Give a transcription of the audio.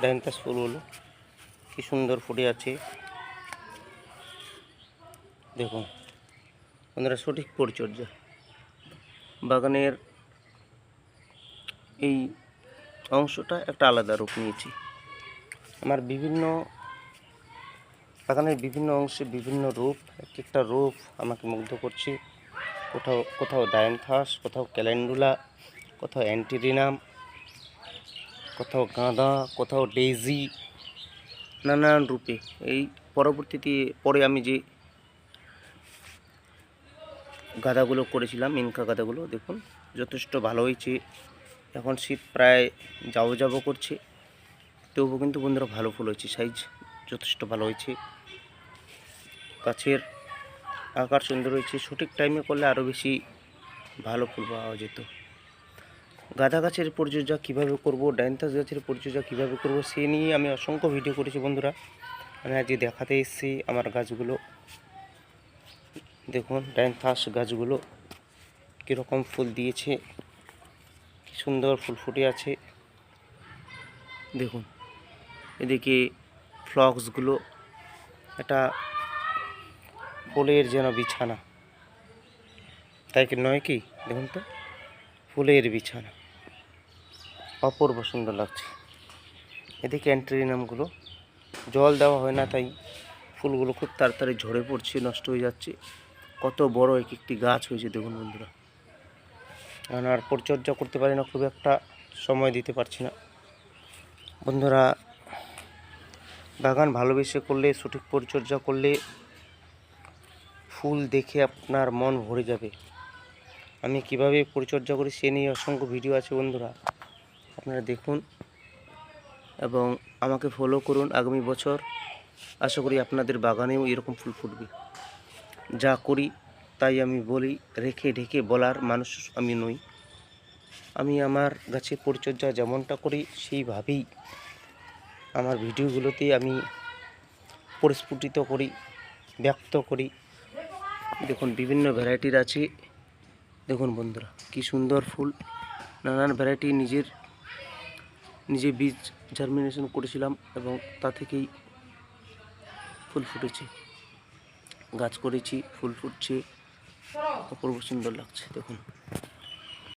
Dianthus ফুলগুলো কি সুন্দর ফুটে আছে। দেখুন বন্ধুরা, সঠিক পরিচর্যা বাগানের এই অংশটা একটা আলাদা রূপ নিয়েছে। আমার বাগানের বিভিন্ন অংশে বিভিন্ন রূপ, একটা রূপ আমাকে মুগ্ধ করছে। কোথাও ডায়ান্থাস, কোথাও ক্যালেন্ডুলা, কোথাও অ্যান্টিরিনাম, কোথাও গাঁদা, কোথাও ডেইজি, নানান রূপে। এই পরে আমি যে গাঁদাগুলো করেছিলাম, ইনকা গাঁদাগুলো, দেখুন যথেষ্ট ভালো হয়েছে। এখন শীত প্রায় যাবো করছে, তবুও কিন্তু বন্ধুরা ভালো ফুল হয়েছে, সাইজ যথেষ্ট ভালো হয়েছে। গাছের আকার সুন্দর হয়েছে। সঠিক টাইমে করলে আরও বেশি ভালো ফুল পাওয়া যেত। গাঁদা গাছের পরিচর্যা কীভাবে করব, ডায়ান্থাস গাছের পরিচর্যা কীভাবে করব, সে নিয়ে আমি অসংখ্য ভিডিও করেছি বন্ধুরা। আমি আজকে দেখাতে এসেছি আমার গাছগুলো। দেখুন ডায়ান্থাস গাছগুলো কীরকম ফুল দিয়েছে, কি সুন্দর ফুল ফুটে আছে। দেখুন এদিকে ফ্লক্সগুলো, এটা ফুলের যেন বিছানা, তাই কি নয় কি? দেখুন তো, ফুলের বিছানা, অপূর্ব সুন্দর লাগছে। এদিকে অ্যান্টিরিনামগুলো জল দেওয়া হয় না, তাই ফুলগুলো খুব তাড়াতাড়ি ঝরে পড়ছে, নষ্ট হয়ে যাচ্ছে। কত বড় এক একটি গাছ হয়েছে দেখুন বন্ধুরা। আর পরিচর্যা করতে পারি না, খুব একটা সময় দিতে পারছি না বন্ধুরা। বাগান ভালোবেসে করলে, সঠিক পরিচর্যা করলে ফুল দেখে আপনার মন ভরে যাবে। আমি কিভাবে পরিচর্যা করি সে নিয়ে অসংখ্য ভিডিও আছে বন্ধুরা, আপনারা দেখুন এবং আমাকে ফলো করুন। আগামী বছর আশা করি আপনাদের বাগানেও এরকম ফুল ফুটবে। যা করি তাই আমি বলি, রেখে ঢেকে বলার মানুষ আমি নই। আমি আমার গাছের পরিচর্যা যেমনটা করি সেইভাবেই আমার ভিডিওগুলোতে আমি পরিস্ফুটিত করি, ব্যক্ত করি। দেখুন বিভিন্ন ভ্যারাইটির আছে, দেখুন বন্ধুরা কি সুন্দর ফুল। নানান ভ্যারাইটি নিজে বীজ জার্মিনেশন করেছিলাম এবং তা থেকেই ফুল ফুটেছে। গাছ করেছি, ফুল ফুটছে, অপূর্ব সুন্দর লাগছে দেখুন।